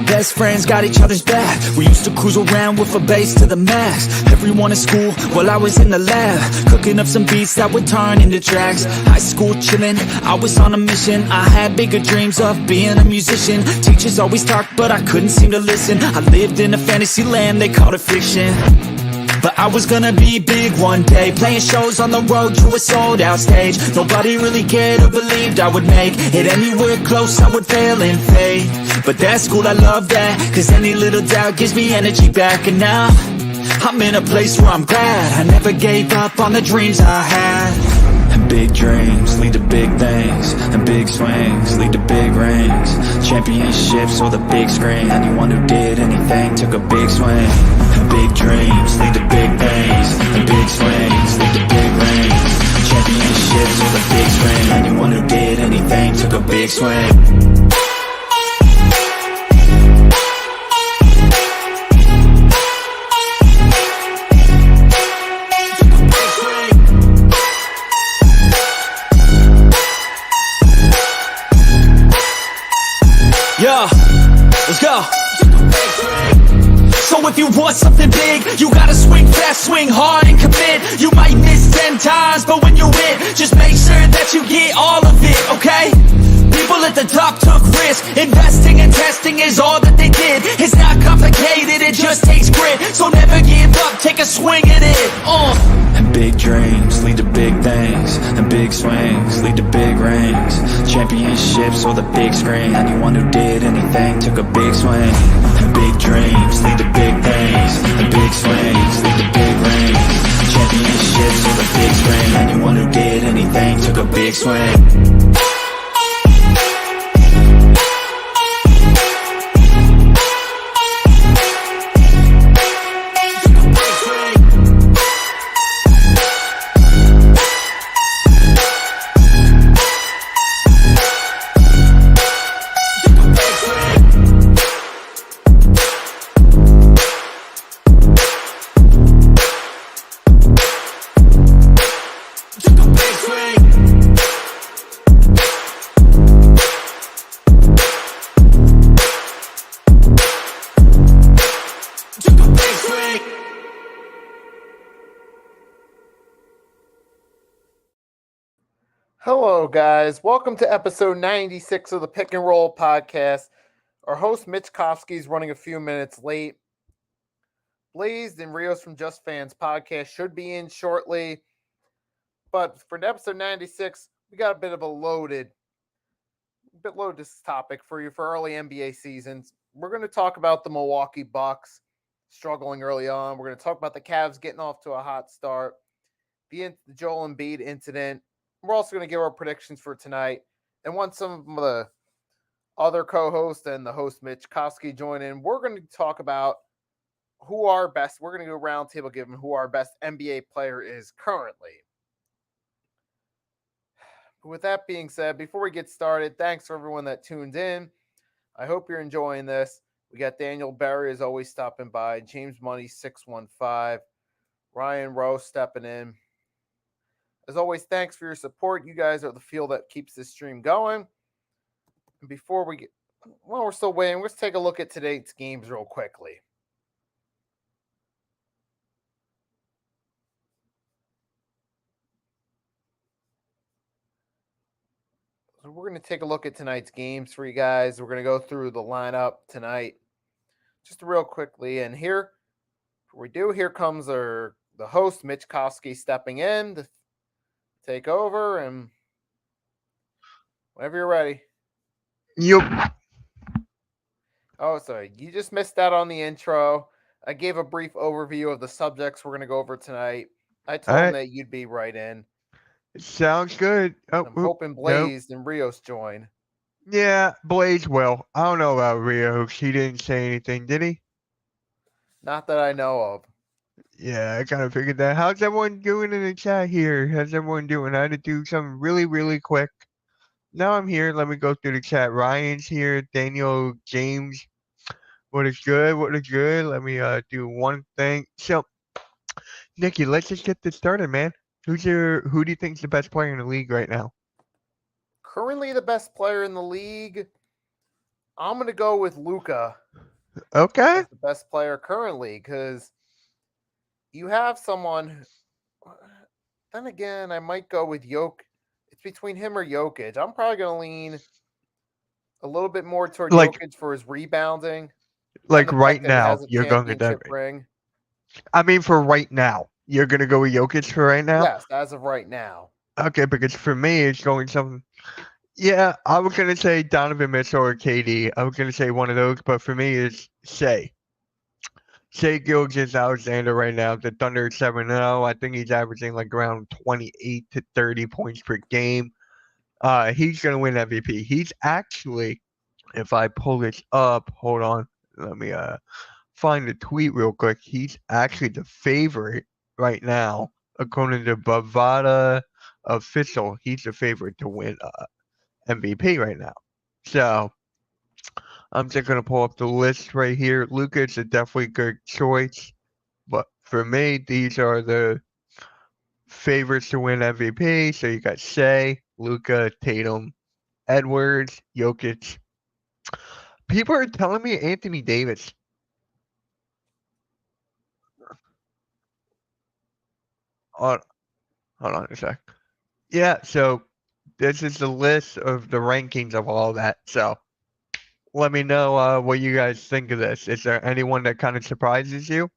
best friends got each other's back. We used to cruise around with a bass to the max. Everyone in school while I was in the lab, cooking up some beats that would turn into tracks. High school chillin', I was on a mission. I had bigger dreams of being a musician. Teachers always talked but I couldn't seem to listen. I lived in a fantasy land, they called it fiction. But I was gonna be big one day, playing shows on the road to a sold out stage. Nobody really cared or believed I would make it anywhere close, I would fail and fade. But that's cool, I love that, cause any little doubt gives me energy back. And now, I'm in a place where I'm glad I never gave up on the dreams I had. And big dreams lead to big things, and big swings lead to big rings. Championships or the big screen, anyone who did anything took a big swing. And big dreams lead to big things, and big swings lead to big rings. Championships or the big screen, anyone who did anything took a big swing. Yeah, let's go. So if you want something big, you gotta swing fast, swing hard and commit. You might miss 10 times, but when you win, just make sure that you get all of it, okay? People at the top took risks. Investing and testing is all that they did. It's not complicated, it just takes grit. So never give up, take a swing at it. And big dreams lead to big things, and big swings lead to big rings. Championships or the big screen, anyone who did anything took a big swing. And big dreams lead to big things, and big swings lead to big rings. Championships or the big screen, anyone who did anything took a big swing. Hello, guys. Welcome to episode 96 of the Pick and Roll podcast. Our host, Mitch Kofsky, is running a few minutes late. Blaze and Rios from Just Fans podcast should be in shortly. But for episode 96, we got a bit loaded this topic for you for early NBA seasons. We're going to talk about the Milwaukee Bucks struggling early on. We're going to talk about the Cavs getting off to a hot start, the Joel Embiid incident. We're also going to give our predictions for tonight. And once some of the other co-hosts and the host, Mitch Kofsky, join in, we're going to talk about who our best, we're going to go round table giving who our best NBA player is currently. But with that being said, before we get started, thanks for everyone that tuned in. I hope you're enjoying this. We got Daniel Berry, as always, stopping by. James Money 615. Ryan Rowe stepping in. As always, thanks for your support. You guys are the fuel that keeps this stream going. And before we get, we're still waiting. Let's take a look at today's games real quickly. So we're going to take a look at tonight's games for you guys. We're going to go through the lineup tonight just real quickly. And here comes the host, Mitch Kofsky, stepping in to take over, and whenever you're ready. Yep. Oh, sorry. You just missed out on the intro. I gave a brief overview of the subjects we're going to go over tonight. I told him that you'd be right in. Sounds good. I'm hoping Blaze and Rios join. Yeah, Blaze will. I don't know about Rios. He didn't say anything, did he? Not that I know of. Yeah, I kind of figured that. How's everyone doing in the chat here? How's everyone doing? I had to do something really, really quick. Now I'm here. Let me go through the chat. Ryan's here. Daniel, James. What is good? What is good? Let me do one thing. So, Nikki, let's just get this started, man. Who do you think is the best player in the league right now? Currently the best player in the league, I'm going to go with Luka Okay. as the best player currently because you have someone. Then again, I might go with Jokic. It's between him or Jokic. I'm probably going to lean a little bit more toward Like Jokic for his rebounding and like the fact right that he now, has a you're going with that. championship ring. I mean, for right now, you're gonna go with Jokic for right now. Yes, as of right now. Okay, because for me, it's going something. Yeah, I was gonna say Donovan Mitchell or KD. I was gonna say one of those, but for me, it's Shea Gilgeous-Alexander right now. The Thunder 7-0. I think he's averaging like around 28 to 30 points per game. He's gonna win MVP. He's actually, if I pull this up, hold on, let me find the tweet real quick. He's actually the favorite right now, according to Bovada official. He's the favorite to win MVP right now. So I'm just gonna pull up the list right here. Luka's a definitely good choice, but for me, these are the favorites to win MVP. So you got Shea, Luka, Tatum, Edwards, Jokic. People are telling me Anthony Davis. Hold, hold on a sec. Yeah, so this is the list of the rankings of all that. So let me know what you guys think of this. Is there anyone that kind of surprises you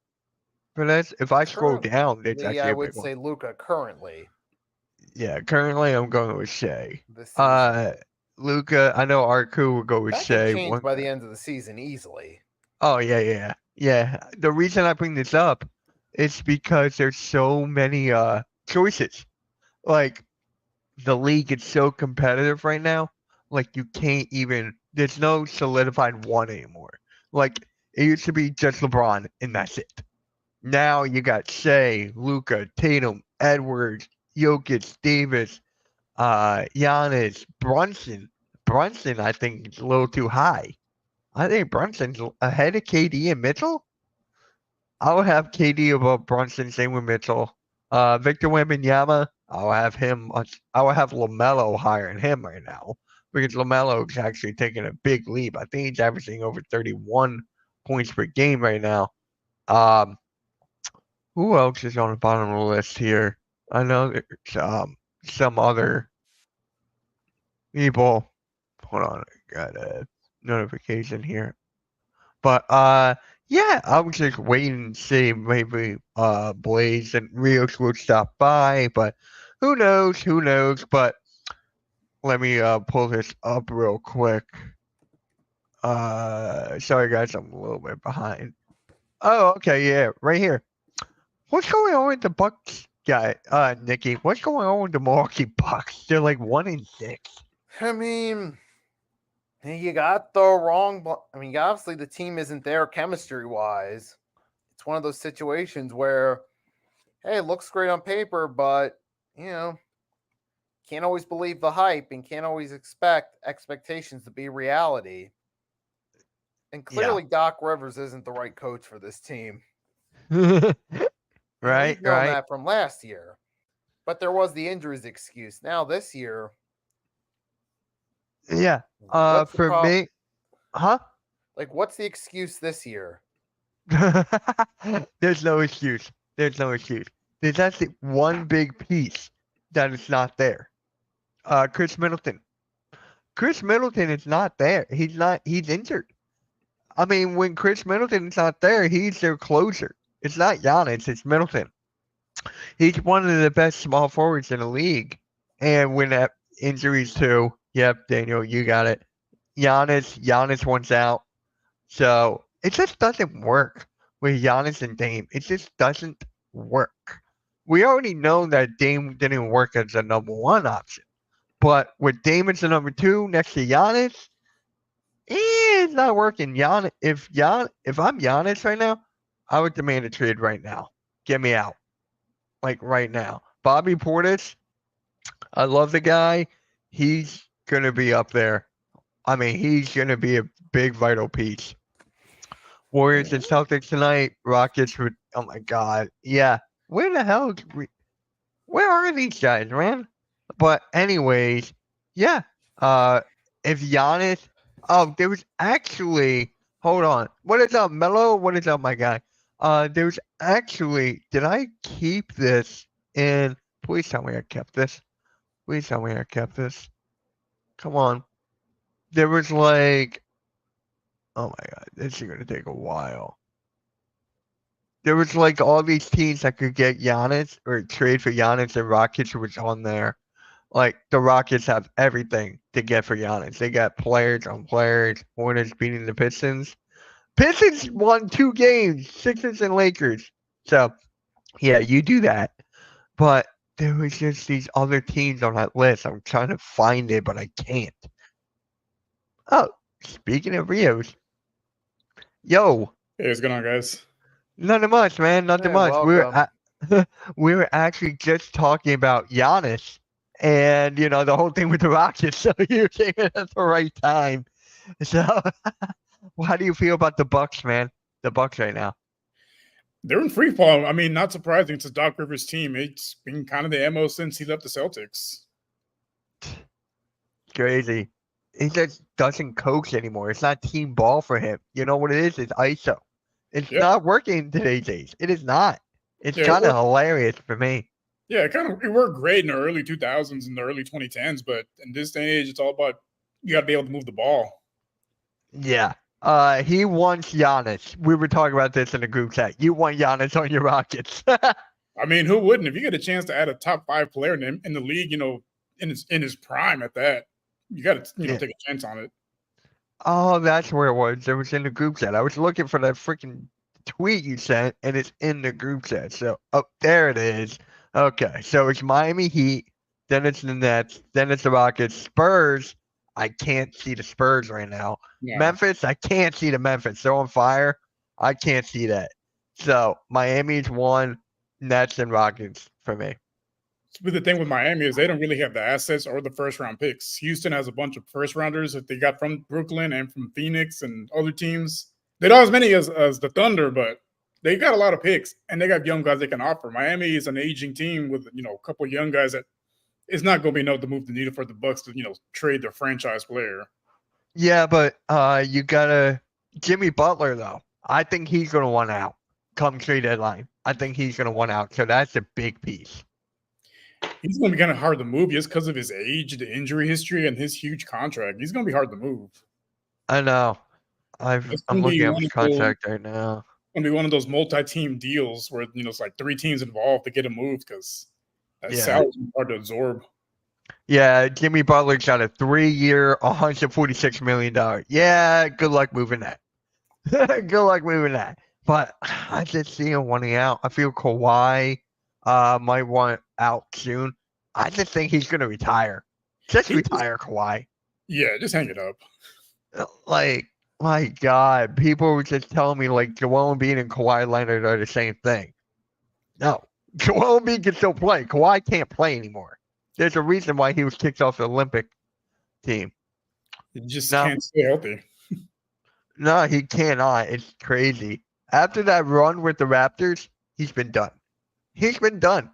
for this? If I scroll down, it's Currently, actually I a would big one. say Luka currently Yeah, currently I'm going with Shea. this season. Luka, I know Arku will go with That Shea. could change by the end of the season easily. Oh yeah. The reason I bring this up is because there's so many choices. Like the league is so competitive right now. Like you can't even. There's no solidified one anymore. Like it used to be just LeBron and that's it. Now you got Shea, Luka, Tatum, Edwards, Jokic, Davis, Giannis, Brunson. Brunson, I think is a little too high. I think Brunson's ahead of KD and Mitchell. I would have KD above Brunson, same with Mitchell. Victor Wembanyama, I'll have him. I would have LaMelo higher than him right now because LaMelo is actually taking a big leap. I think he's averaging over 31 points per game right now. Who else is on the bottom of the list here? I know there's some other people. Hold on, I got a notification here. But yeah, I was just waiting to see maybe Blaze and Rios would stop by, but who knows? Who knows? But let me pull this up real quick. Sorry guys, I'm a little bit behind. Oh, okay, yeah, right here. What's going on with the Bucks guy, Nikki? What's going on with the Milwaukee Bucks? They're like 1-6. I mean, you got the wrong. I mean, obviously the team isn't there chemistry wise. It's one of those situations where, hey, it looks great on paper, but can't always believe the hype and can't always expect expectations to be reality. And clearly, Doc Rivers isn't the right coach for this team. Right. We've known that from last year, but there was the injuries excuse. Now this year, yeah. For me, huh? Like, what's the excuse this year? There's no excuse. There's actually one big piece that is not there. Chris Middleton. Chris Middleton is not there. He's injured. I mean, when Chris Middleton is not there, he's their closer. It's not Giannis, it's Middleton. He's one of the best small forwards in the league. And when that injuries too, yep, Daniel, you got it. Giannis wants out. So it just doesn't work with Giannis and Dame. It just doesn't work. We already know that Dame didn't work as a number one option. But with Dame as the number two next to Giannis, it's not working. If I'm Giannis right now, I would demand a trade right now. Get me out. Like right now. Bobby Portis, I love the guy. He's going to be up there. I mean, he's going to be a big vital piece. Warriors and Celtics tonight. Rockets would, oh my God. Yeah. Where the hell? Where are these guys, man? But anyways, yeah. If Giannis Oh, there was actually. Hold on. What is up, Mello? What is up, my guy? There's actually. Did I keep this in? Please tell me I kept this. Please tell me I kept this. Come on. There was like. Oh my god, this is gonna take a while. There was like all these teams that could get Giannis or trade for Giannis, and Rockets was on there. Like the Rockets have everything to get for Giannis. They got players on players. Hornets beating the Pistons. Pistons won 2 games, Sixers and Lakers. So yeah, you do that. But there was just these other teams on that list. I'm trying to find it, but I can't. Oh, speaking of Rios, yo, Hey, what's going on, guys? nothing much, man. Nothing Yeah, much. welcome. We were actually just talking about Giannis and the whole thing with the Rockets. So you came in at the right time. So, how do you feel about the Bucks, man? The Bucks right now. They're in free fall. I mean, not surprising. It's a Doc Rivers team. It's been kind of the MO since he left the Celtics. Crazy. He just doesn't coach anymore. It's not team ball for him. You know what it is? It's ISO. It's Yep. not working in today's days. It is not. It's Yeah, kind of well- hilarious for me. Yeah, it worked great in the early 2000s and the early 2010s, but in this day and age, it's all about you got to be able to move the ball. Yeah. He wants Giannis. We were talking about this in the group chat. You want Giannis on your Rockets. I mean, who wouldn't? If you get a chance to add a top 5 player in the league, in his prime at that, you got to Yeah. take a chance on it. Oh, that's where it was. It was in the group chat. I was looking for that freaking tweet you sent, and it's in the group chat. So, oh, there it is. Okay, so it's Miami Heat, then it's the Nets, then it's the Rockets. Spurs, I can't see the Spurs right now. Yeah. Memphis, I can't see the Memphis. They're on fire. I can't see that. So, Miami's 1, Nets and Rockets for me. But the thing with Miami is they don't really have the assets or the first round picks. Houston has a bunch of first rounders that they got from Brooklyn and from Phoenix and other teams. They don't have as many as the Thunder, but they got a lot of picks and they got young guys they can offer. Miami is an aging team with a couple of young guys that it's not going to be enough to move the needle for the Bucks to trade their franchise player. Yeah, but you gotta Jimmy Butler though. I think he's gonna want out come trade deadline. I think he's gonna want out. So that's a big piece. He's going to be kind of hard to move just because of his age, the injury history, and his huge contract. He's going to be hard to move. I know. I'm gonna looking be at one his of those- contract right now. It's going to be one of those multi-team deals where it's like 3 teams involved to get him moved because that Yeah. salary is hard to absorb. Yeah, Jimmy Butler's got a 3-year, $146 million. Yeah, good luck moving that. Good luck moving that. But I just see him wanting out. I feel Kawhi might want out soon. I just think he's gonna retire. Just He just- retire Kawhi. Yeah, just hang it up. Like, my God, people were just telling me like Joel Embiid and Kawhi Leonard are the same thing. No, Joel Embiid can still play. Kawhi can't play anymore. There's a reason why he was kicked off the Olympic team. You just No. can't stay healthy. No, he cannot. It's crazy. After that run with the Raptors, he's been done. He's been done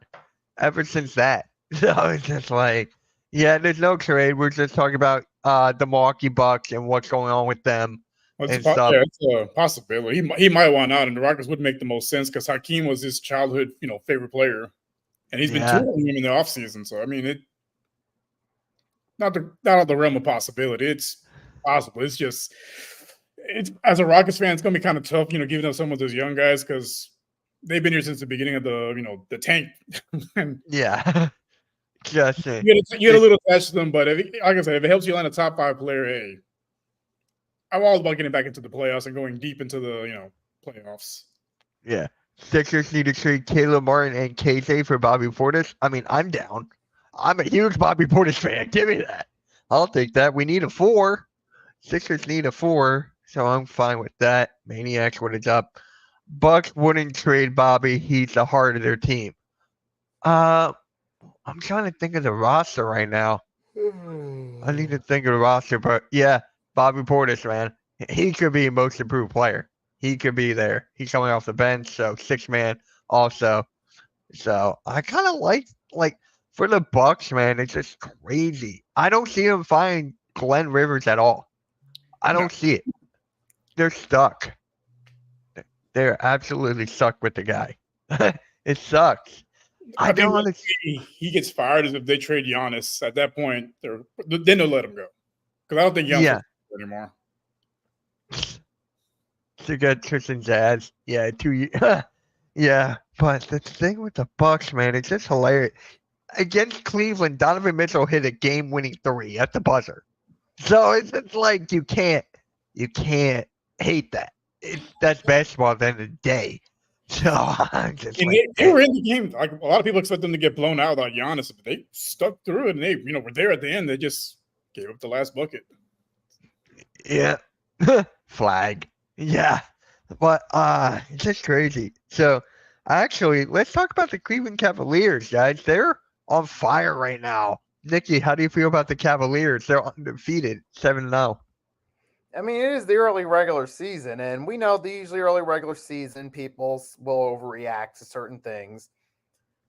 ever since that. So it's just like, yeah, there's no trade. We're just talking about the Milwaukee Bucks and what's going on with them. Well, And it's, a, stuff. yeah, it's a possibility. He might want out, and the Rockets would make the most sense because Hakeem was his childhood, favorite player, and he's been Yeah. touring him in the offseason. So I mean, it not out of the realm of possibility. It's possible. It's just as a Rockets fan, it's gonna be kind of tough, giving up some of those young guys because they've been here since the beginning of the tank. And Yeah. Just it. you get a little attached to them, but like I said, if it helps you land a top 5 player, hey, I'm all about getting back into the playoffs and going deep into the playoffs. Yeah. Sixers need to trade Caleb Martin and KJ for Bobby Portis. I mean, I'm down. I'm a huge Bobby Portis fan. Give me that. I'll take that. We need a 4. Sixers need a 4, so I'm fine with that. Maniacs, what is up? Bucks wouldn't trade Bobby. He's the heart of their team. I'm trying to think of the roster right now. I need to think of the roster, but yeah, Bobby Portis, man. He could be a most improved player. He could be there. He's coming off the bench, so 6-man also. So I kind of like for the Bucks, man, it's just crazy. I don't see him find Glenn Rivers at all. I No. don't see it. They're stuck. They're absolutely stuck with the guy. It sucks. I think don't once understand. he gets fired is if they trade Giannis. At that point, then they'll let him go because I don't think Giannis Yeah. will anymore. To get Tristan Jazz. Yeah, 2 years. Yeah, but the thing with the Bucks, man, it's just hilarious. Against Cleveland, Donovan Mitchell hit a game-winning 3 at the buzzer. So it's just like you can't hate that. That's basketball at the end of the day. So I'm just And like, they were in the game. Like a lot of people expect them to get blown out like Giannis, but they stuck through it and they, were there at the end. They just gave up the last bucket. yeah, flag. Yeah, but it's just crazy. So actually, let's talk about the Cleveland Cavaliers, guys. They're on fire right now. Nikki, how do you feel about the Cavaliers? They're undefeated, 7-0. I mean, it is the early regular season, and we know the usually early regular season people will overreact to certain things.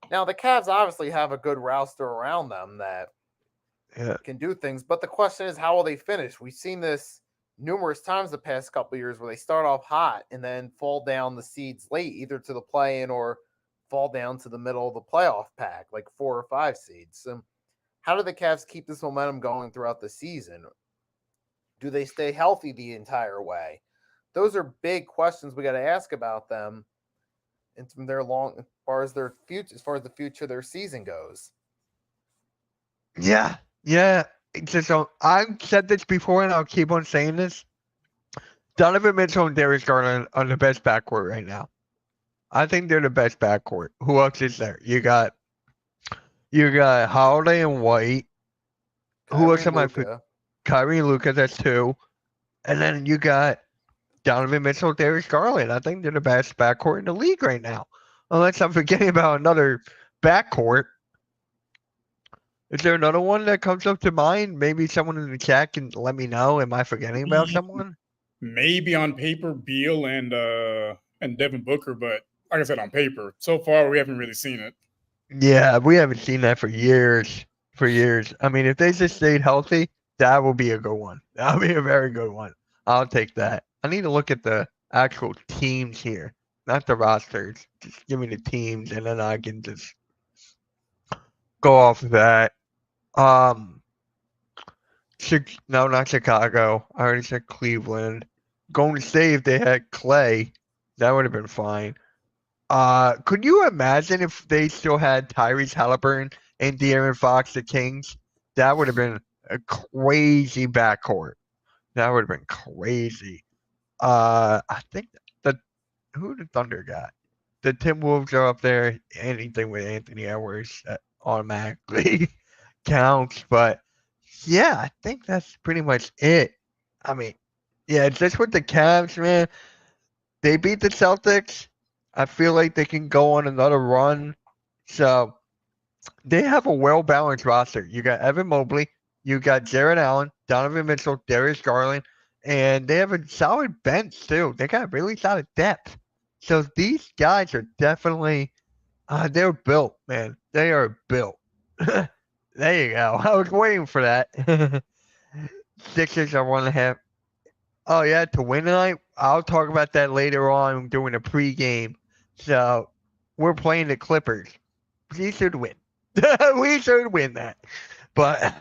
Now, the Cavs obviously have a good roster around them that can do things, but the question is, how will they finish? We've seen this numerous times the past couple of years where they start off hot and then fall down the seeds late, either to the play-in or fall down to the middle of the playoff pack, like 4 or 5 seeds. So how do the Cavs keep this momentum going throughout the season? Do they stay healthy the entire way? Those are big questions we got to ask about them, and from their as far as their future, as far as the future of their season goes. Yeah. So I've said this before, and I'll keep on saying this. Donovan Mitchell and Darius Garland are the best backcourt right now. I think they're the best backcourt. Who else is there? You got Holiday and White. Who else am I? Kyrie and Luka, that's 2. And then you got Donovan Mitchell, Darius Garland. I think they're the best backcourt in the league right now. Unless I'm forgetting about another backcourt. Is there another one that comes up to mind? Maybe someone in the chat can let me know. Am I forgetting about someone? Maybe on paper, Beal and Devin Booker, but like I said, on paper, so far we haven't really seen it. Yeah, we haven't seen that for years. I mean, if they just stayed healthy, that will be a good one. That'll be a very good one. I'll take that. I need to look at the actual teams here, not the rosters. Just give me the teams, and then I can just go off of that. No, not Chicago. I already said Cleveland. Golden State, if they had Clay, that would have been fine. Could you imagine if they still had Tyrese Halliburton and De'Aaron Fox, the Kings? That would have been a crazy backcourt. That would have been crazy. I think who the Thunder got? The Timberwolves are up there. Anything with Anthony Edwards automatically counts. But yeah, I think that's pretty much it. I mean, yeah, just with the Cavs, man. They beat the Celtics. I feel like they can go on another run. So they have a well-balanced roster. You got Evan Mobley, you got Jarrett Allen, Donovan Mitchell, Darius Garland, and they have a solid bench too. They got really solid depth. So these guys are definitely they're built, man. They are built. There you go. I was waiting for that. Sixers are 1.5. Oh yeah, to win tonight. I'll talk about that later on during the pregame. So we're playing the Clippers. We should win. We should win that. But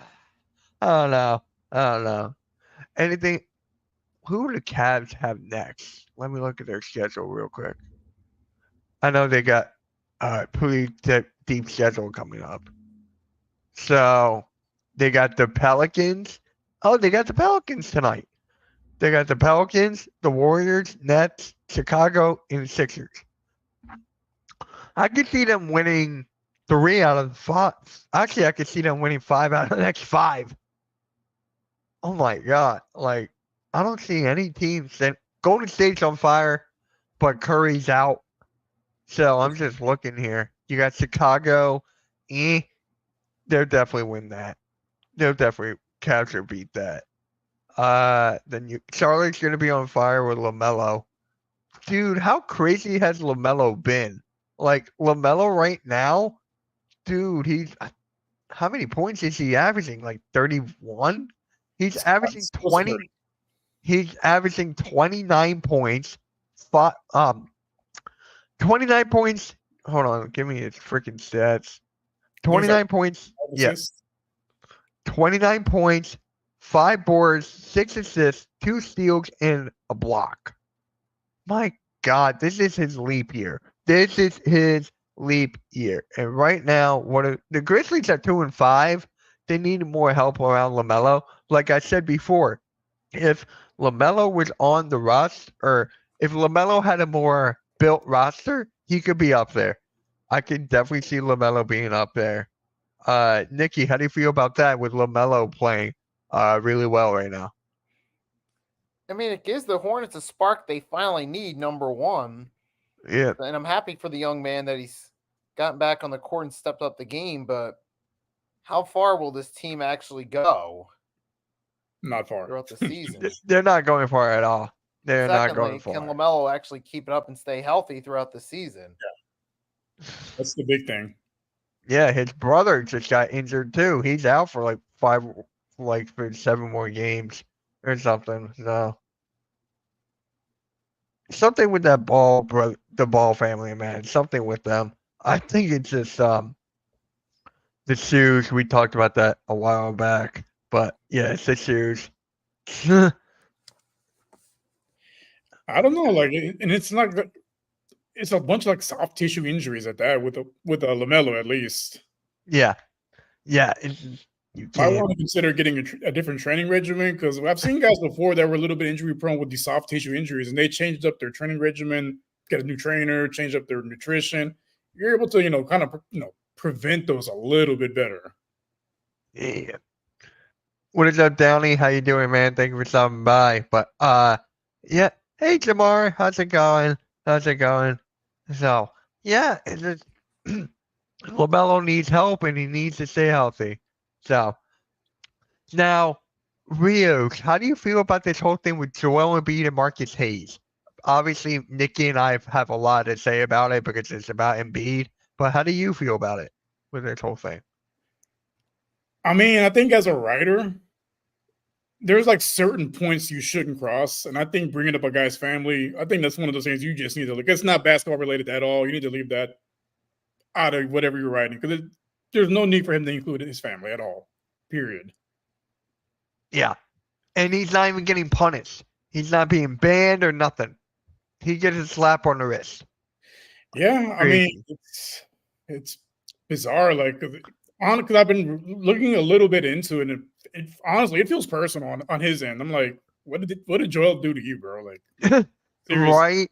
I don't know. Anything? Who do the Cavs have next? Let me look at their schedule real quick. I know they got a pretty deep schedule coming up. So they got the Pelicans. Oh, they got the Pelicans tonight. They got the Pelicans, the Warriors, Nets, Chicago, and the Sixers. I could see them winning 3 out of the 5. Actually, I could see them winning 5 out of the next 5. Oh my God. Like, I don't see any teams that Golden State's on fire, but Curry's out. So I'm just looking here. You got Chicago. They'll definitely win that. They'll definitely capture beat that. Then Charlotte's gonna be on fire with LaMelo. Dude, how crazy has LaMelo been? Like LaMelo right now, dude, how many points is he averaging? Like 31? He's averaging 20. He's averaging 29 points. 29 points. Hold on, give me his freaking stats. 29 points. Yeah, Assists. 29 points, 5 boards, 6 assists, 2 steals, and a block. My God, this is his leap year. This is his leap year. And right now, the Grizzlies are 2-5. They need more help around LaMelo. Like I said before, if LaMelo was on the roster, or if LaMelo had a more built roster, he could be up there. I can definitely see LaMelo being up there. Nikki, how do you feel about that with LaMelo playing really well right now? I mean, it gives the Hornets a spark they finally need, number one. Yeah. And I'm happy for the young man that he's gotten back on the court and stepped up the game, but how far will this team actually go Not far. throughout the season? They're not going far at all. They're not Secondly, going far. can LaMelo actually keep it up and stay healthy throughout the season? That's the big thing. Yeah, his brother just got injured too. He's out for for 7 more games or something. So something with that the Ball family, man. Something with them. I think it's just the shoes. We talked about that a while back, but yeah, it's the shoes. I don't know, and it's not. It's a bunch of soft tissue injuries at that with a LaMelo at least. Yeah. You I can't. want to consider getting a different training regimen because I've seen guys before that were a little bit injury prone with these soft tissue injuries, and they changed up their training regimen, get a new trainer, change up their nutrition. You're able to, kind of, prevent those a little bit better. Yeah. What is up, Downey? How you doing, man? Thank you for stopping by. But yeah. Hey, Jamar, how's it going? So yeah, it's just LaMelo needs help and he needs to stay healthy. So now, Rios, how do you feel about this whole thing with Joel Embiid and Marcus Hayes? Obviously, Nikki and I have a lot to say about it because it's about Embiid. But how do you feel about it with this whole thing? I mean, I think as a writer, there's certain points you shouldn't cross. And I think bringing up a guy's family, I think that's one of those things you just need to it's not basketball related at all. You need to leave that out of whatever you're writing because there's no need for him to include his family at all, period. Yeah. And he's not even getting punished. He's not being banned or nothing. He gets a slap on the wrist. Yeah, I mean, it's bizarre. Because I've been looking a little bit into it, and honestly, it feels personal on his end. I'm like, what did Joel do to you, bro? Right?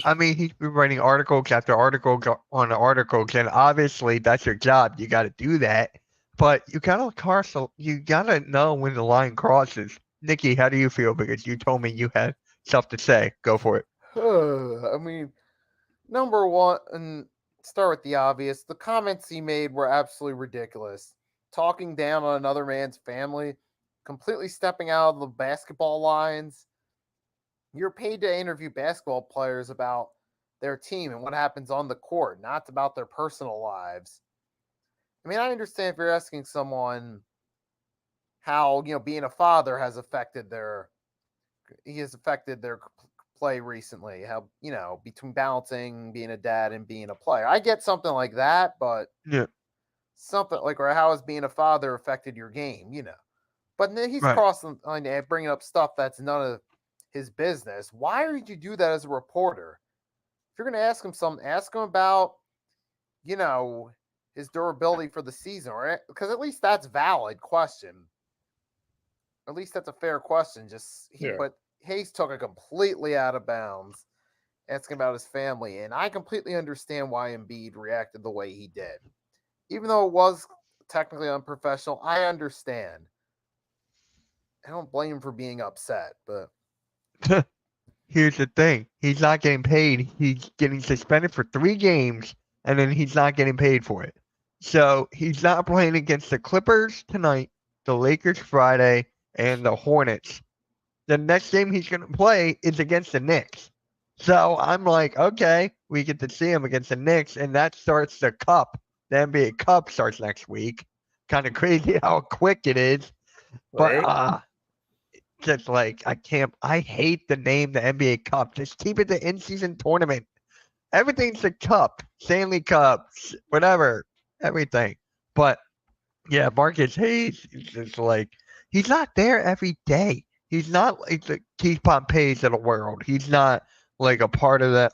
I mean, he's been writing articles after article on articles, and obviously that's your job. You got to do that, but you gotta know when the line crosses. Nikki, how do you feel? Because you told me you had stuff to say. Go for it. I mean, number one, and start with the obvious. The comments he made were absolutely ridiculous. Talking down on another man's family, completely stepping out of the basketball lines. You're paid to interview basketball players about their team and what happens on the court, not about their personal lives. I mean, I understand if you're asking someone how, being a father has affected their play recently, how, between balancing being a dad and being a player. I get something like that, but yeah, something or how has being a father affected your game, But then he's crossing and bringing up stuff that's none of his business. Why would you do that as a reporter? If you're going to ask him something, ask him about, his durability for the season, or because at least that's valid question. At least that's a fair question. But Hayes took it completely out of bounds, asking about his family, and I completely understand why Embiid reacted the way he did. Even though it was technically unprofessional, I understand. I don't blame him for being upset, but here's the thing. He's not getting paid. He's getting suspended for 3 games, and then he's not getting paid for it. So he's not playing against the Clippers tonight, the Lakers Friday, and the Hornets. The next game he's going to play is against the Knicks. So I'm like, okay, we get to see him against the Knicks, and that starts the Cup. The NBA Cup starts next week. Kind of crazy how quick it is. But just like I hate the name the NBA Cup. Just keep it the in-season tournament. Everything's a cup, Stanley Cup, whatever, everything. But yeah, Marcus Hayes is just like he's not there every day. He's not like the Keith Pompeys of the world. He's not like a part of that.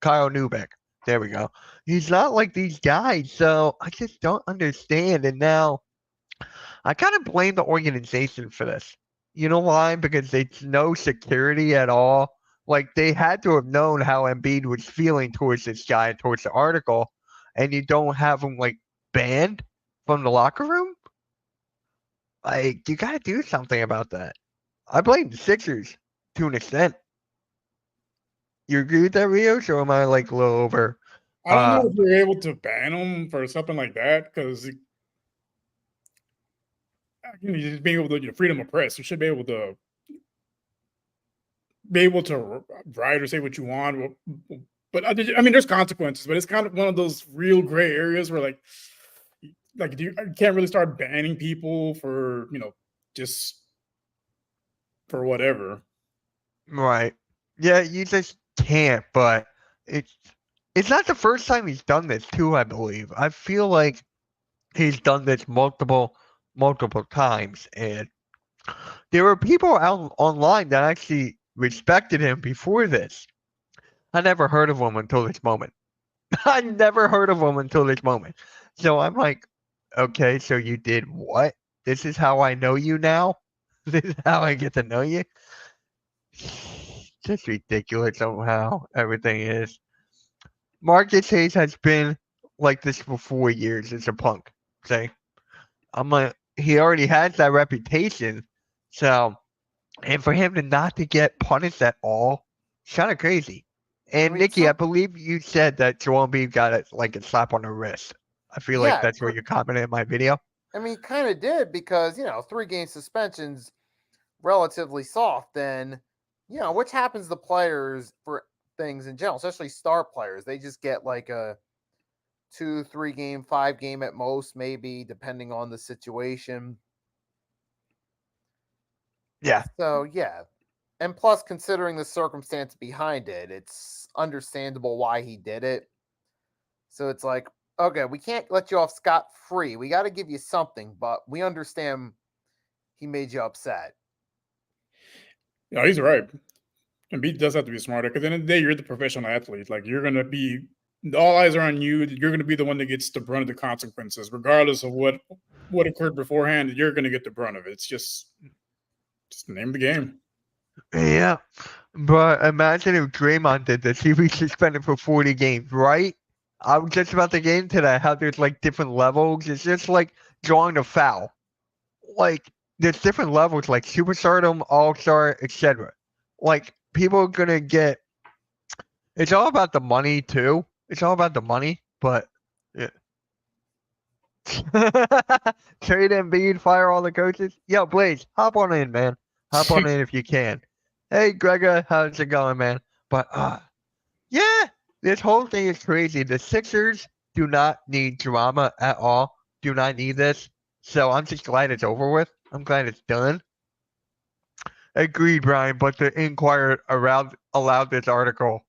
Kyle Newbeck. There we go. He's not like these guys. So I just don't understand. And now I kind of blame the organization for this. You know why? Because there's no security at all. Like they had to have known how Embiid was feeling towards this guy, towards the article, and you don't have him like banned from the locker room. Like you got to do something about that. I blame the Sixers to an extent. You agree with that, Rios, or am I like a little over? I don't know if you're able to ban him for something like that because just being able to freedom of press, you should be able to write or say what you want. But I mean, there's consequences, but it's kind of one of those real gray areas where like you can't really start banning people for just for whatever. Right. Yeah, you just can't. But it's not the first time he's done this too. I believe. I feel like he's done this multiple times, and there were people out online that actually respected him before this. I never heard of him until this moment. I never heard of him until this moment. So I'm like, okay, so you did what? This is how I know you now? This is how I get to know you? Just ridiculous somehow everything is. Marcus Hayes has been like this for 4 years as a punk. Okay. He already has that reputation. So, and for him to not to get punished at all, it's kind of crazy. And Nikki, I believe you said that Joel Embiid got a slap on the wrist. I feel like that's where you commented in my video. I mean, kind of did because 3-game suspensions, relatively soft. Then, which happens to players for things in general, especially star players. They just get like a 2-3 game, 5 game at most, maybe depending on the situation. Yeah. So yeah, and plus considering the circumstance behind it, it's understandable why he did it. So it's like, okay, we can't let you off scot-free. We got to give you something, but we understand he made you upset. Yeah, he's right. Embiid does have to be smarter because at the end of the day, you're the professional athlete. Like you're gonna be, all eyes are on you. You're gonna be the one that gets the brunt of the consequences, regardless of what occurred beforehand. You're gonna get the brunt of it. It's just the name of the game. Yeah, but imagine if Draymond did this. He'd be suspended for 40 games, right? I was just about to get into that, how there's like different levels. It's just like drawing a foul. Like there's different levels, like superstardom, all-star, etc. Like people are gonna get. It's all about the money too. It's all about the money, but yeah. Trade Embiid, fire all the coaches. Yo, Blaze, hop on in, man. Hop on in if you can. Hey, Gregor, how's it going, man? But yeah, this whole thing is crazy. The Sixers do not need drama at all. Do not need this. So I'm just glad it's over with. I'm glad it's done. Agreed, Brian. But the Inquirer allowed this article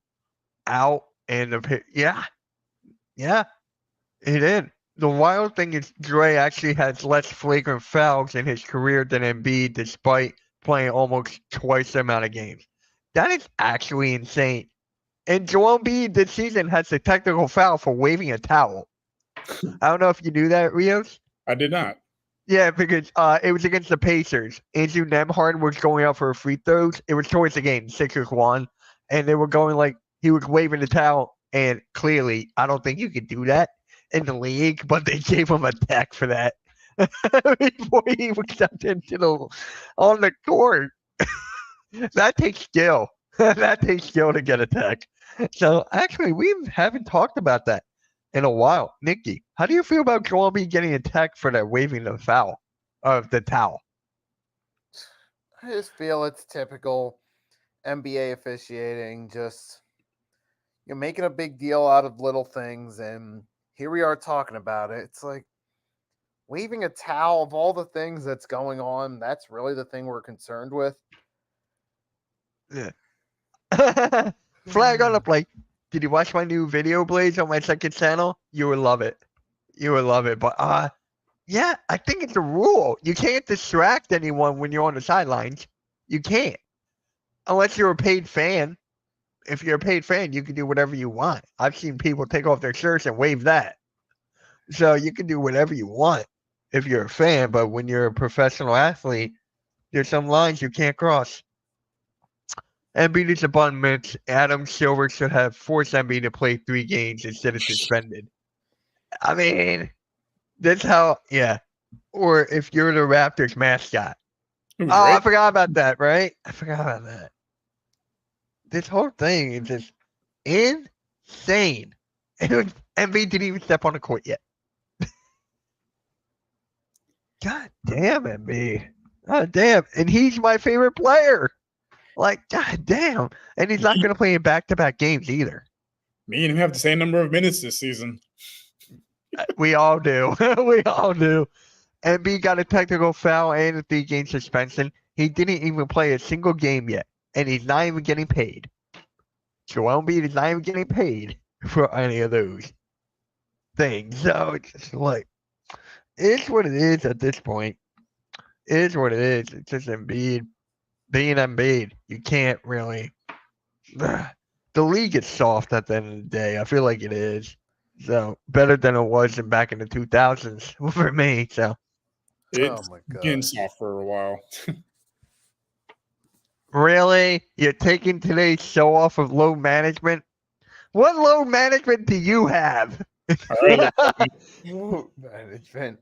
out, and yeah, it did. The wild thing is Dre actually has less flagrant fouls in his career than Embiid, despite playing almost twice the amount of games. That is actually insane. And Joel Embiid this season has a technical foul for waving a towel. I don't know if you knew that, Rios. I did not. Yeah, because it was against the Pacers. Andrew Nembhard was going out for free throws. It was towards the game. Sixers won. And they were going like he was waving the towel. And clearly, I don't think you could do that in the league, but they gave him a tech for that before he was stepped on the court. That takes skill. That takes skill to get a tech. So actually, we haven't talked about that in a while. Nikki, how do you feel about Joel Embiid getting a tech for that waving the foul of the towel? I just feel it's typical NBA officiating, just making a big deal out of little things, and here we are talking about it. It's like waving a towel of all the things that's going on. That's really the thing we're concerned with. Flag on the play. Did you watch my new video, Blaze, on my second channel? You would love it. You would love it. But yeah, I think it's a rule. You can't distract anyone when you're on the sidelines. You can't. Unless you're a paid fan. If you're a paid fan, you can do whatever you want. I've seen people take off their shirts and wave that. So you can do whatever you want if you're a fan, but when you're a professional athlete, there's some lines you can't cross. Embiid is a bun, Mitch. Adam Silver should have forced Embiid to play 3 games instead of suspended. I mean, that's how, yeah. Or if you're the Raptors mascot. Oh, I forgot about that, right? I forgot about that. This whole thing is just insane. Embiid didn't even step on the court yet. God damn, Embiid. God damn. And he's my favorite player. Like, god damn. And he's not going to play in back-to-back games either. Me and him have the same number of minutes this season. We all do. We all do. Embiid got a technical foul and a 3-game suspension. He didn't even play a single game yet. And he's not even getting paid. Joel Embiid is not even getting paid for any of those things. So it's just like, it's what it is at this point. It is what it is. It's just Embiid being Embiid. You can't really. The league is soft at the end of the day. I feel like it is. So better than it was back in the 2000s for me. So it's getting soft for a while. Really? You're taking today's show off of load management? What load management do you have? Load management.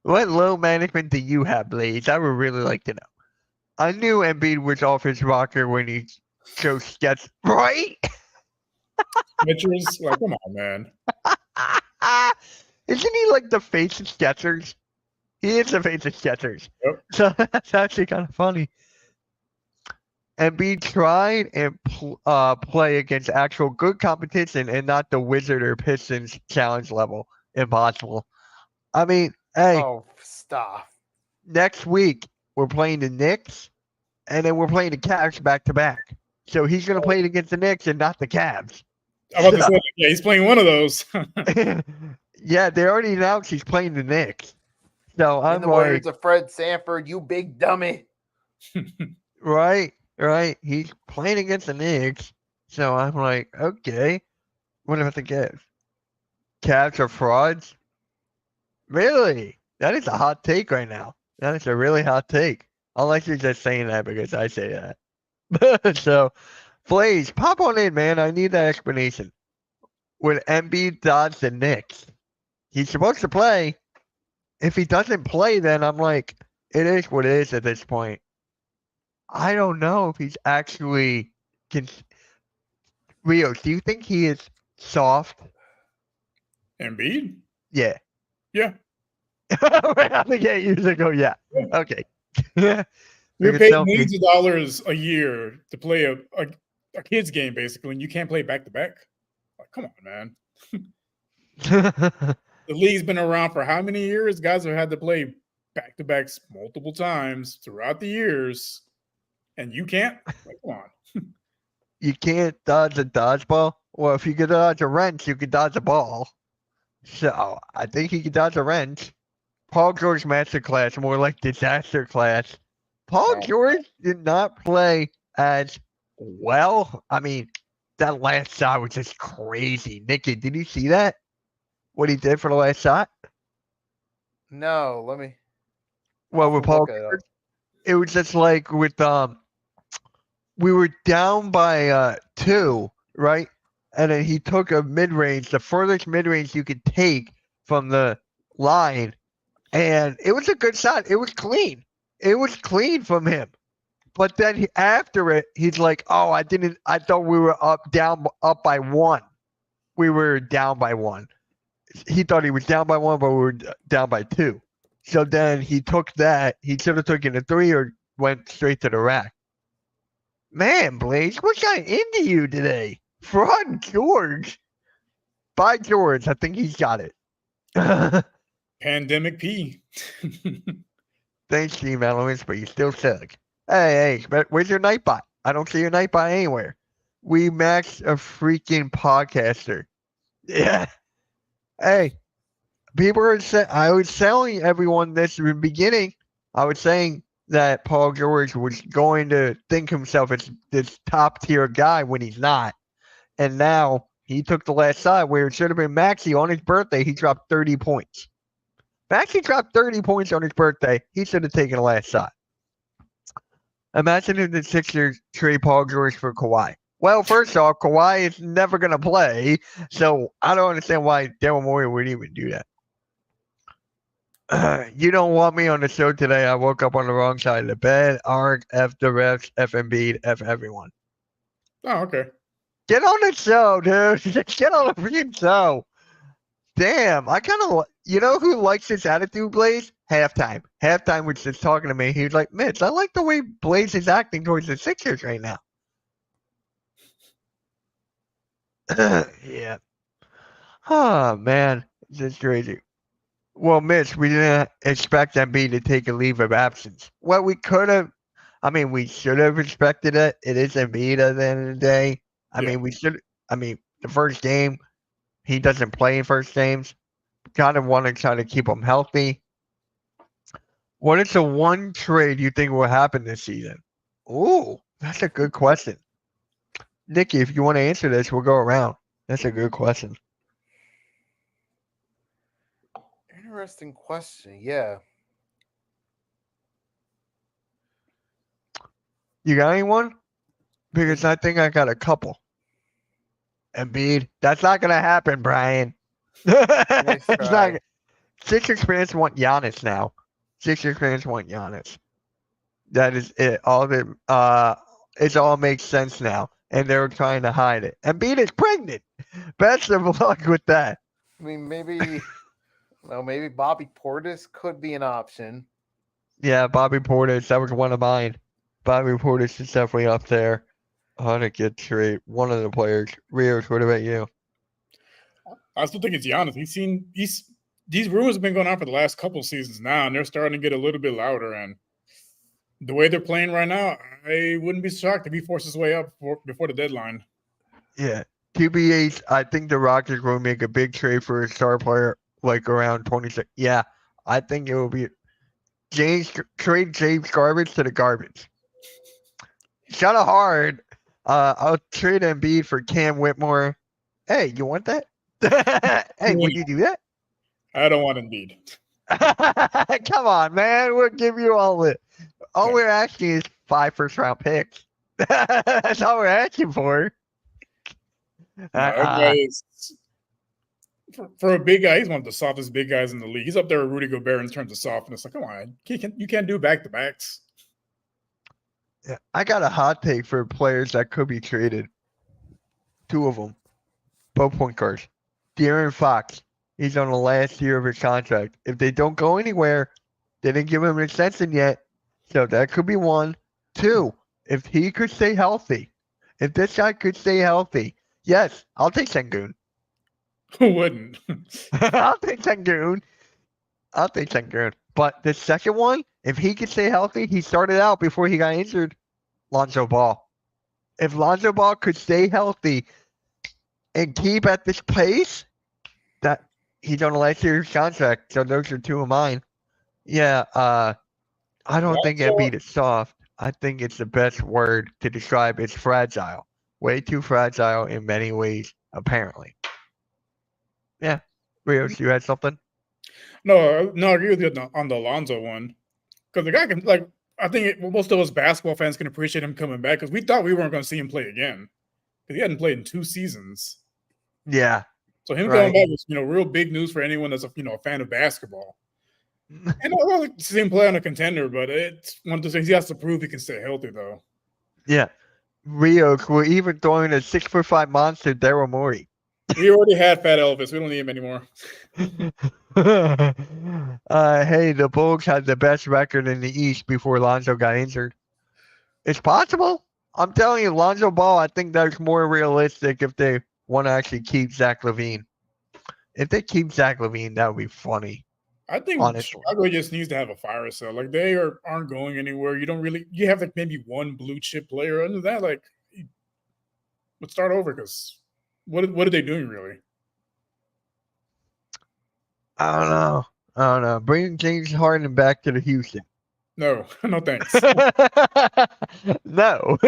What load management do you have, Blaze? I would really like to know. I knew Embiid was off his rocker when he chose sketch, right? Mitchell's like, come on, man. Isn't he like the face of Skechers? He is the face of Skechers. Yep. So that's actually kind of funny. Embiid tried and play against actual good competition and not the Wizard or Pistons challenge level. Impossible. I mean, hey. Oh, stop. Next week, we're playing the Knicks, and then we're playing the Cavs back-to-back. So he's going to play it against the Knicks and not the Cavs. I'm about to say, yeah, he's playing one of those. Yeah, they already announced he's playing the Knicks. So I'm In the like, words of Fred Sanford, you big dummy. right. He's playing against the Knicks. So I'm like, okay. What about the Cavs? Cavs are frauds? Really? That is a hot take right now. That is a really hot take. Unless you're just saying that because I say that. So, Blaze, pop on in, man. I need that explanation. When Embiid dodge the Knicks, he's supposed to play. If he doesn't play, then I'm like, it is what it is at this point. I don't know if he's actually Rio, do you think he is soft? Embiid? Yeah. Yeah. I think 8 years ago, yeah. Okay. You're paid millions of dollars a year to play a kid's game, basically, and you can't play back-to-back? Like, come on, man. The league's been around for how many years? Guys have had to play back-to-backs multiple times throughout the years, and you can't? Like, come on. You can't dodge a dodgeball? Well, if you could dodge a wrench, you could dodge a ball. So, I think he could dodge a wrench. Paul George masterclass, more like disaster class. Paul George did not play as well. I mean, that last shot was just crazy. Nikki, did you see that? What he did for the last shot? No, let me. Well, with Paul George, it was just like with we were down by 2, right? And then he took a mid-range, the furthest mid-range you could take from the line. And it was a good shot. It was clean. It was clean from him. But then after it, he's like, oh, I thought we were up by 1. We were down by 1. He thought he was down by 1, but we were down by 2. So then he took that. He should have taken a 3 or went straight to the rack. Man, Blaze, what got into you today? Fraud George. By George, I think he's got it. Pandemic P. Thanks, Steve Elements, but you still suck. Hey, where's your Nightbot? I don't see a night bot anywhere. We maxed a freaking podcaster. Yeah. Hey, people are saying, I was telling everyone this in the beginning. I was saying that Paul George was going to think himself as this top tier guy when he's not. And now he took the last side where it should have been Maxey on his birthday. He dropped 30 points. Maxey dropped 30 points on his birthday. He should have taken the last side. Imagine if the Sixers trade Paul George for Kawhi. Well, first off, Kawhi is never going to play, so I don't understand why Daryl Morey would even do that. You don't want me on the show today. I woke up on the wrong side of the bed. Arg, F the refs, F Embiid, F everyone. Oh, okay. Get on the show, dude. Just get on the freaking show. Damn, I kind of, you know who likes this attitude, Blaze? Halftime. Halftime was just talking to me. He was like, Mitch, I like the way Blaze is acting towards the Sixers right now. Yeah. Oh, man. This is crazy. Well, Mitch, we didn't expect Embiid to take a leave of absence. Well, we could have. I mean, we should have expected it. It is Embiid at the end of the day. I mean, we should. I mean, the first game, he doesn't play in first games. Kind of want to try to keep him healthy. What is the one trade you think will happen this season? Ooh, that's a good question. Nikki, if you want to answer this, we'll go around. That's a good question. Interesting question. Yeah. You got anyone? Because I think I got a couple. Embiid. That's not going to happen, Brian. It's not. Sixers fans want Giannis now. Sixers fans want Giannis. That is it. It all makes sense now. And they're trying to hide it. Embiid is pregnant. Best of luck with that. I mean, maybe, well, maybe Bobby Portis could be an option. Yeah, Bobby Portis. That was one of mine. Bobby Portis is definitely up there. On a good trade. One of the players. Rios, what about you? I still think it's Giannis. These rumors have been going on for the last couple seasons now, and they're starting to get a little bit louder. And the way they're playing right now, I wouldn't be shocked if he forces his way up before the deadline. Yeah. TBH, I think the Rockets will make a big trade for a star player like around 26. Yeah, I think it will be trade James Garbage to the garbage. Kind of hard. I'll trade Embiid for Cam Whitmore. Hey, you want that? Hey, would you do that? I don't want Embiid. Come on, man. We'll give you all it. All we're asking is 5 first-round picks. That's all we're asking for. For a big guy, he's one of the softest big guys in the league. He's up there with Rudy Gobert in terms of softness. Like, come on, you can't do back-to-backs. Yeah, I got a hot take for players that could be traded. 2 of them. Both point guards. De'Aaron Fox. He's on the last year of his contract. If they don't go anywhere, they didn't give him an extension yet. So that could be 1. 2, if he could stay healthy. If this guy could stay healthy. Yes, I'll take Sengun. Who wouldn't? I'll take Sengun. But the second one, if he could stay healthy, he started out before he got injured. Lonzo Ball. If Lonzo Ball could stay healthy and keep at this pace, that he's on the last year's contract. So those are 2 of mine. Yeah, I don't think Embiid is soft. I think it's the best word to describe. It's fragile. Way too fragile in many ways, apparently. Yeah. Rios, you had something? No, I agree with you on the Alonzo one. Because the guy can, like, I think most of us basketball fans can appreciate him coming back because we thought we weren't going to see him play again. Because he hadn't played in 2 seasons. Yeah. So him coming back was, real big news for anyone that's a fan of basketball. And I would like to see him play on a contender, but it's one of those things he has to prove he can stay healthy, though. Yeah. Rios, we're even throwing a 6'5" monster, Daryl Morey. We already had Fat Elvis. We don't need him anymore. Hey, the Bulls had the best record in the East before Lonzo got injured. It's possible. I'm telling you, Lonzo Ball, I think that's more realistic if they want to actually keep Zach LaVine. If they keep Zach LaVine, that would be funny. I think honestly. Chicago just needs to have a fire sale. Like aren't going anywhere. You have like maybe one blue chip player. Other than that, like let's start over because what are they doing really? I don't know. Bring James Harden back to the Houston. No, no thanks. No.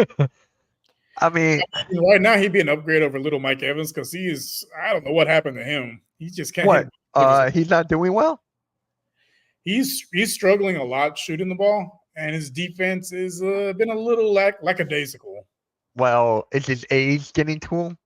I mean, Right now he'd be an upgrade over little Mike Evans because I don't know what happened to him. He just can't what? hit. He's not doing well? He's struggling a lot shooting the ball, and his defense is been a little lackadaisical. Well, is his age getting to him?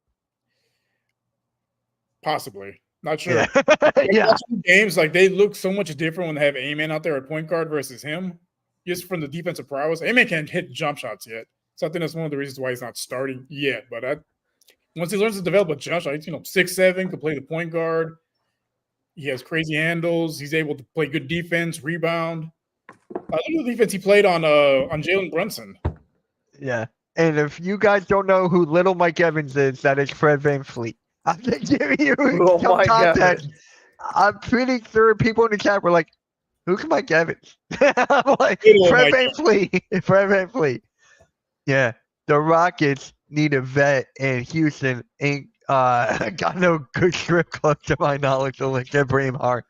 Possibly. Not sure. Yeah. Like, Yeah. watching games, like they look so much different when they have A-Man out there at point guard versus him. Just from the defensive prowess. A-Man can't hit jump shots yet. So I think that's one of the reasons why he's not starting yet. But once he learns to develop a jump shot, 6'7", can play the point guard. He has crazy handles. He's able to play good defense, rebound. Look at the defense he played on Jalen Brunson. Yeah. And if you guys don't know who little Mike Evans is, that is Fred VanVleet. I'm just giving you Oh some my context. God. I'm pretty sure people in the chat were like, who's Mike Evans? I'm like, Little Fred Mike VanVleet. Fred VanVleet. Yeah. The Rockets need a vet, and Houston ain't got no good strip club to my knowledge to like get Braemhart.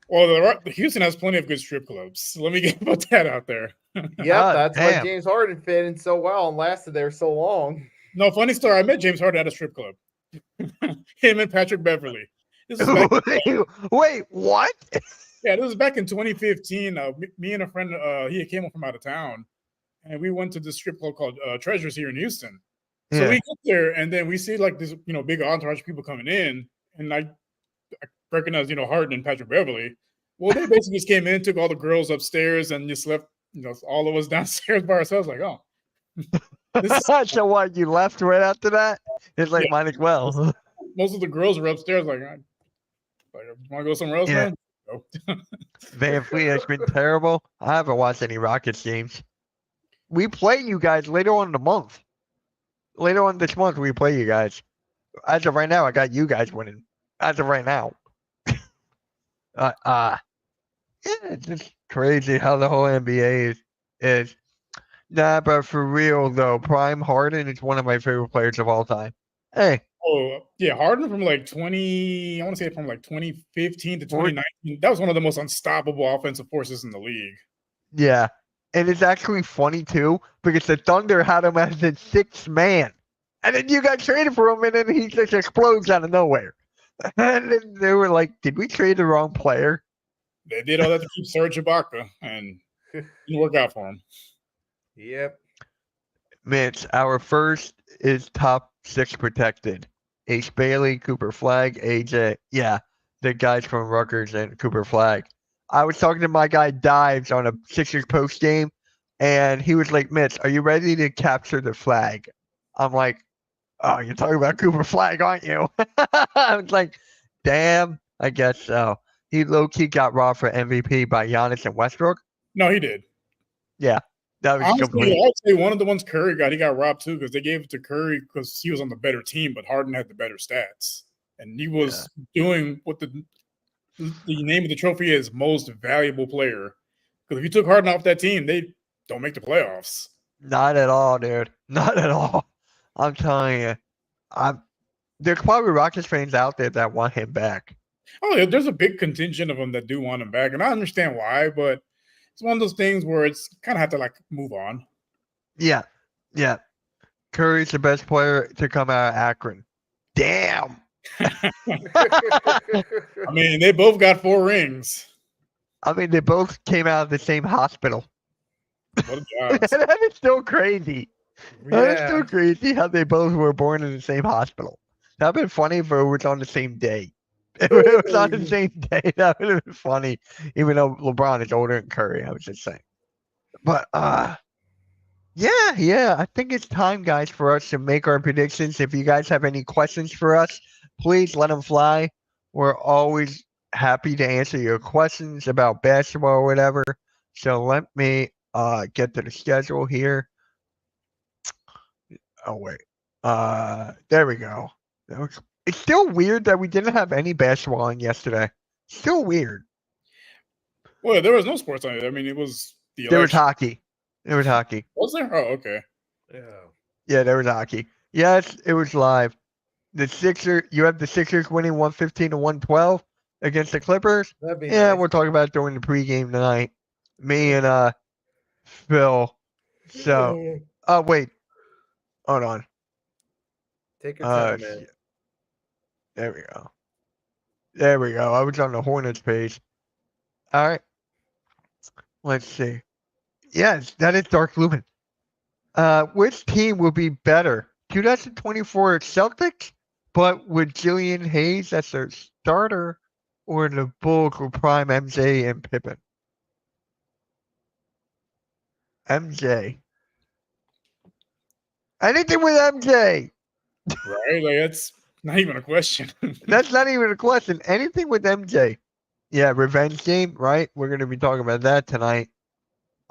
Well, the Houston has plenty of good strip clubs. Let me put that out there. Yep, Ah, that's why damn. James Harden fit in so well and lasted there so long. No, funny story. I met James Harden at a strip club. Him and Patrick Beverly. This is back, Wait, what? this was back in 2015. Me and a friend, he came up from out of town, and we went to this strip club called Treasures here in Houston. So Yeah. we get there, and then we see like this, big entourage of people coming in, and I recognize, Harden and Patrick Beverly. Well, they basically just came in, took all the girls upstairs, and just left, all of us downstairs by ourselves. Like, oh, So what? You left right after that? It's like Yeah. might as well. most of the girls were upstairs. Like, want to go somewhere else, Yeah. man? No. VanVleet has been terrible. I haven't watched any Rockets games. We play you guys later on in the month. Later on this month, we play you guys. As of right now, I got you guys winning. As of right now. Yeah, it's just crazy how the whole NBA is. Nah, but for real though, Prime Harden is one of my favorite players of all time. Hey, Oh, yeah, Harden from like 2015 to 2019. That was one of the most unstoppable offensive forces in the league. yeah. And it's actually funny too, because the Thunder had him as the sixth man. And then you got traded for him, and then he just explodes out of nowhere. And then they were like, did we trade the wrong player? They did all that to keep Serge Ibaka, and it didn't work out for him. Yep. Mitch, our first is top 6 protected. Ace Bailey, Cooper Flag, AJ. Yeah, the guys from Rutgers and Cooper Flag. I was talking to my guy Dives on a Sixers post game, and he was like, Mitch, are you ready to capture the flag? I'm like, oh, you're talking about Cooper Flag, aren't you? I was like, damn, I guess so. He low-key got robbed for MVP by Giannis and Westbrook. No, he did. That was Honestly, complete. I would say one of the ones Curry got, he got robbed too because they gave it to Curry because he was on the better team, but Harden had the better stats. And he was doing what the name of the trophy is, most valuable player. Because if you took Harden off that team, they don't make the playoffs. Not at all, dude. Not at all. I'm telling you. There's probably Rockets fans out there that want him back. Oh, yeah, there's a big contingent of them that do want him back, and I understand why, but it's one of those things where it's kind of have to like move on. Yeah. Curry's the best player to come out of Akron. Damn. I mean, they both got 4 rings. I mean, they both came out of the same hospital. What a job. That is still crazy. That is Yeah. still crazy how they both were born in the same hospital. That would been funny if it was on the same day. If it was on the same day, that would have been funny. Even though LeBron is older than Curry, I was just saying. But yeah, I think it's time, guys, for us to make our predictions. If you guys have any questions for us, please let them fly. We're always happy to answer your questions about basketball or whatever. So let me get to the schedule here. Oh wait. There we go. It's still weird that we didn't have any basketball on yesterday. Still weird. Well, there was no sports on it. I mean, it was the There was election. hockey. There was hockey. Was there? Oh, okay. Yeah. Yeah, there was hockey. Yes, it was live. You have the Sixers winning 115 to 112 against the Clippers. That'd be Yeah, nice. we'll talk about it during the pregame tonight. Me and Phil. So, wait. Hold on. Take your time, man. shit. There we go. There we go. I was on the Hornets page. All right. Let's see. Yes, that is Dark Lumen. Which team will be better? 2024 Celtics, but with Jillian Hayes as their starter, or the Bulls will prime MJ and Pippen? MJ. Anything with MJ. Right? Like, that's not even a question. That's not even a question. Anything with MJ. Yeah, revenge game, right? We're gonna be talking about that tonight.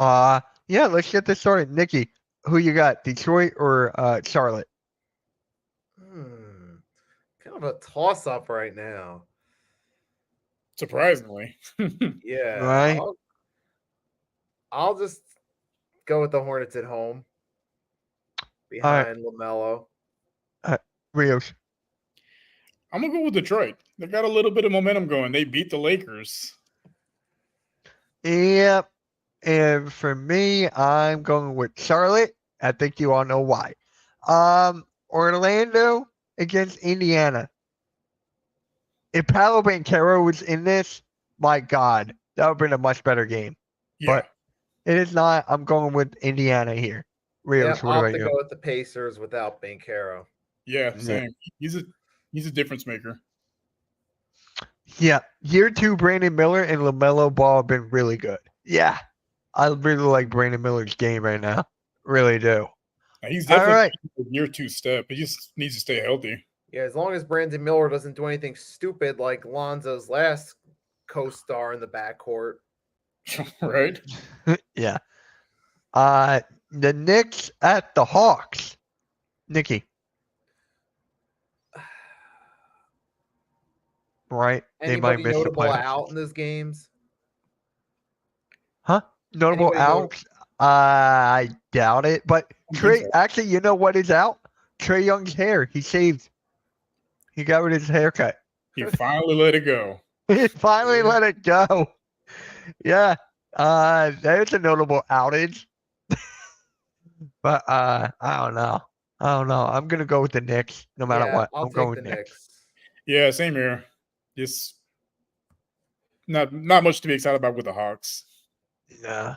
Yeah, let's get this started. Nikki, who you got? Detroit or Charlotte? Kind of a toss up right now. Surprisingly. Yeah. Right. I'll just go with the Hornets at home behind LaMelo. Rios. I'm going to go with Detroit. They got a little bit of momentum going. They beat the Lakers. Yep. And for me, I'm going with Charlotte. I think you all know why. Orlando against Indiana. If Paolo Banchero was in this, my God, that would have been a much better game. Yeah. But it is not. I'm going with Indiana here. Rios, Yep, what I'll about have to you? go with the Pacers without Banchero. Yeah, Yeah. same. He's a difference maker. Yeah, year 2, Brandon Miller and LaMelo Ball have been really good. Yeah, I really like Brandon Miller's game right now. Really do. He's All definitely right. a year 2 step. He just needs to stay healthy. Yeah, as long as Brandon Miller doesn't do anything stupid like Lonzo's last co-star in the backcourt. Right? Yeah. The Knicks at the Hawks. Nikki. Right? They might Anybody miss the notable playoffs. out in those games? Huh? Notable Anybody not- outs? I doubt it. But think Trey, so. actually, you know what is out? Trey Young's hair. He shaved. He got rid of his haircut. He finally let it go. He finally Yeah. let it go. Yeah. There's a notable outage. But I don't know. I'm gonna go with the Knicks no matter Yeah, what. I'll I'm take going the Knicks. Knicks. Yeah, same here. Just not much to be excited about with the Hawks. Yeah.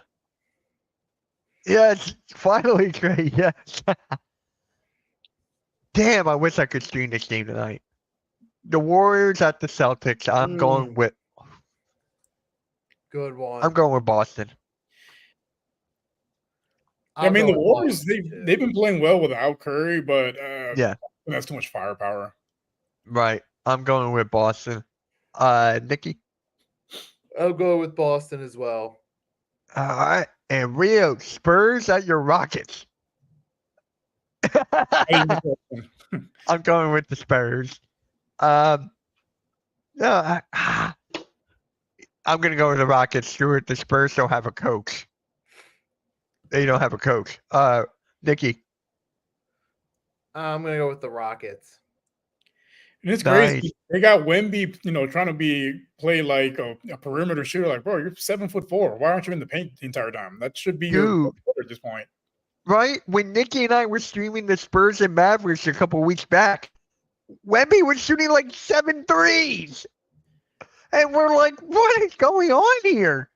Yes, finally, Trey. Yes. Damn, I wish I could stream this game tonight. The Warriors at the Celtics. I'm going with Good one. I'm going with Boston. I'll I mean, go the with Warriors, Boston, too. they've been playing well without Curry, but Yeah. that's too much firepower. Right. I'm going with Boston. Nikki. I'll go with Boston as well. All right. And Rio, Spurs at your Rockets. I'm going with the Spurs. No, I'm going to go with the Rockets. Stuart, the Spurs don't have a coach. They don't have a coach. Nikki. I'm going to go with the Rockets. And it's Nice. crazy. They got Wemby, trying to play like a perimeter shooter. Like, bro, you're 7'4". Why aren't you in the paint the entire time? That should be your Dude. at this point. Right? When Nikki and I were streaming the Spurs and Mavericks a couple weeks back, Wemby was shooting like 7 threes. And we're like, what is going on here?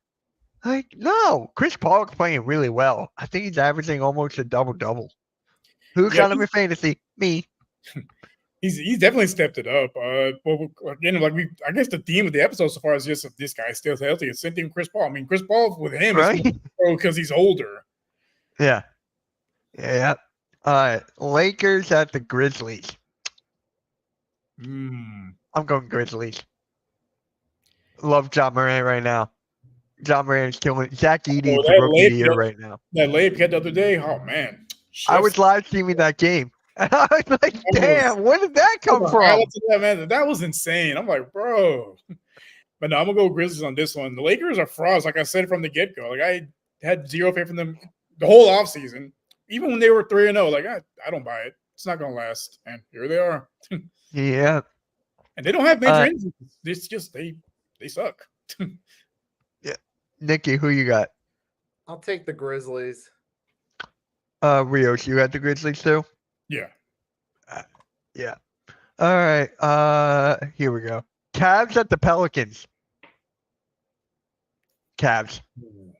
Like, no. Chris Paul's playing really well. I think he's averaging almost a double-double. Who got him in fantasy? Me. He's definitely stepped it up. Well, again, I guess the theme of the episode so far is just this guy still healthy. It's the same thing with Chris Paul. I mean, Chris Paul with him Right? is because he's older. Yeah. Yeah. All right. Lakers at the Grizzlies. I'm going Grizzlies. Love John Morant right now. John Morant's killing Zach Edey's that rookie of the layup- year right now. That layup hit the other day. Oh man, I was live streaming that game. And I was like, damn, where did that come from? That was insane. I'm like, bro. But no, I'm gonna go Grizzlies on this one. The Lakers are frauds, like I said from the get go. Like I had zero faith in them the whole offseason. Even when they were 3-0, like I don't buy it. It's not gonna last. And here they are. Yeah. And they don't have major injuries. It's just they suck. Nikki, who you got? I'll take the Grizzlies. Rios, you got the Grizzlies too? Yeah. Yeah. All right. Here we go. Cavs at the Pelicans. Cavs.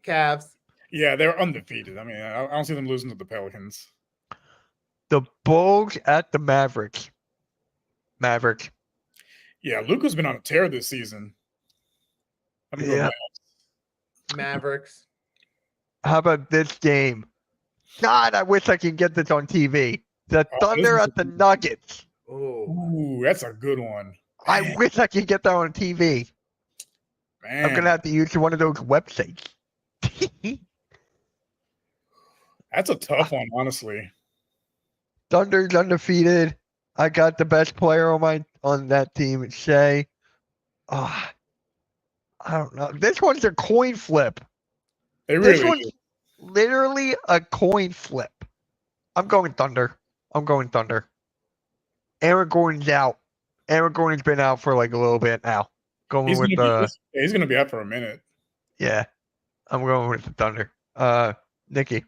Cavs. Yeah, they're undefeated. I mean, I don't see them losing to the Pelicans. The Bulls at the Mavericks. Mavericks. Yeah, Luka's been on a tear this season. I'm gonna go Yeah. Mavericks. How about this game? God, I wish I could get this on TV. The Oh, Thunder this is at the Nuggets. Oh, Ooh, that's a good one. I Man. wish I could get that on TV. Man. I'm gonna have to use one of those websites. That's a tough one, honestly. Thunder's undefeated. I got the best player on that team. It's Shea. I don't know. This one's a coin flip. They This really one's do. literally a coin flip. I'm going Thunder. Aaron Gordon's out. Aaron Gordon's been out for like a little bit now. He's gonna be out for a minute. Yeah. I'm going with the Thunder. Nikki.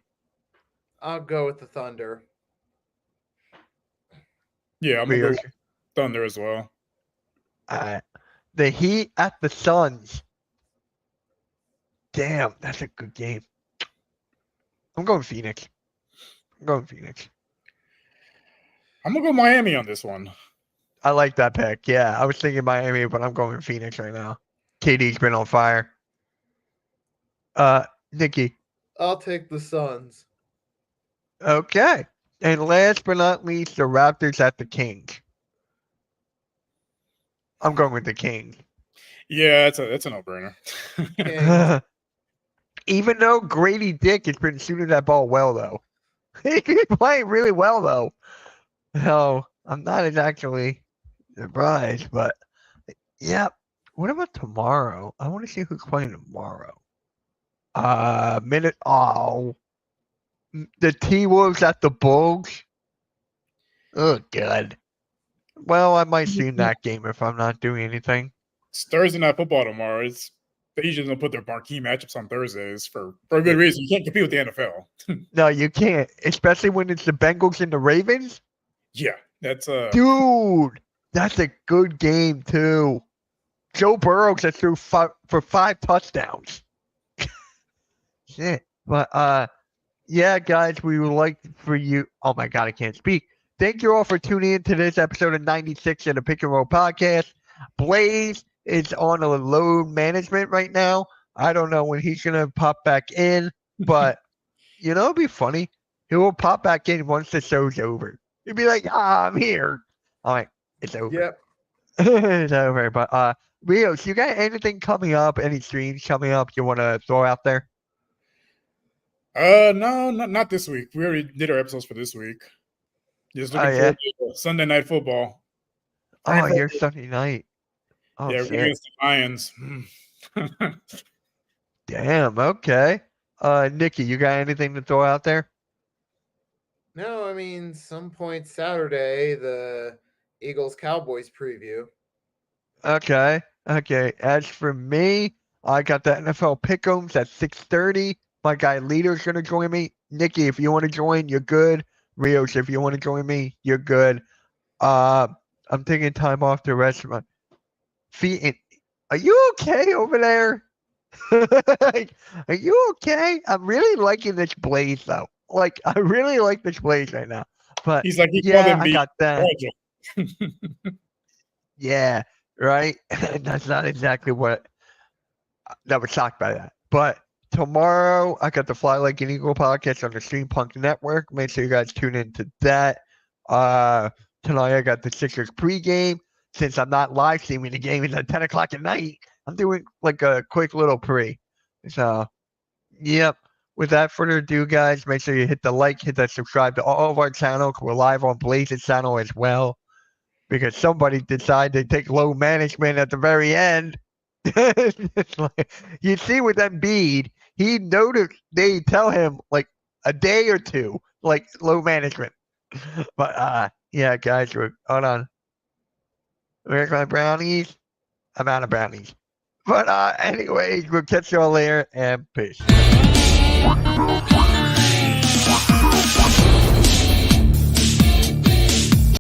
I'll go with the Thunder. Yeah, I'm gonna go Rios. with Thunder as well. The Heat at the Suns. Damn, that's a good game. I'm going Phoenix. I'm gonna go Miami on this one. I like that pick. Yeah, I was thinking Miami, but I'm going Phoenix right now. KD's been on fire. Nikki. I'll take the Suns. Okay. And last but not least, the Raptors at the Kings. I'm going with the Kings. Yeah, that's a no-brainer. Kings. Even though Grady Dick has been shooting that ball well, though. He's playing really well, though. So I'm not exactly surprised, but yeah. What about tomorrow? I want to see who's playing tomorrow. The T-Wolves at the Bulls. Oh, God. Well, I might see that game if I'm not doing anything. It's Thursday night football tomorrow. They usually don't put their marquee matchups on Thursdays for a good reason. You can't compete with the NFL. No, you can't, especially when it's the Bengals and the Ravens. Yeah, that's Dude, that's a good game too. Joe Burrow just threw for 5 touchdowns. Shit. But yeah, guys, we would like for you. Oh my God, I can't speak. Thank you all for tuning in to this episode of 96 of the Pick and Roll Podcast. Blaze is on a load management right now. I don't know when he's gonna pop back in, but it'd be funny. He will pop back in once the show's over. He'd be like, I'm here. All right, it's over. Yep. It's over. But Rios, you got anything coming up? Any streams coming up you want to throw out there? no, not this week. We already did our episodes for this week. Just looking forward to Sunday night football. Oh, you're Sunday night. Oh, yeah, shit. we're against the Lions. Damn. Okay. Nikki, you got anything to throw out there? No, I mean, some point Saturday, the Eagles Cowboys preview. Okay. As for me, I got the NFL Pick'ems at 6:30. My guy Leader's gonna join me. Nikki, if you want to join, you're good. Rios, if you want to join me, you're good. I'm taking time off the rest of my feet. Are you okay over there? Are you okay? I'm really liking this Blaze though. Like, I really like this Blaze right now. But He's like, I got that. fragile. Yeah, right. That's not exactly what that was shocked by that. But tomorrow I got the Fly Like an Eagle podcast on the Steampunk Network. Make sure you guys tune into that. Tonight I got the Sixers pregame. Since I'm not live streaming the game, it's at 10 o'clock at night. I'm doing like a quick little pre. So, yep. Without further ado, guys, make sure you hit the like, hit that subscribe to all of our channels. We're live on Blaze's channel as well, because somebody decided to take low management at the very end. It's like, you see with Embiid, he noticed they tell him like a day or two, like low management. But yeah, guys, hold on. Where's my brownies? I'm out of brownies. But anyways, we'll catch y'all later and peace.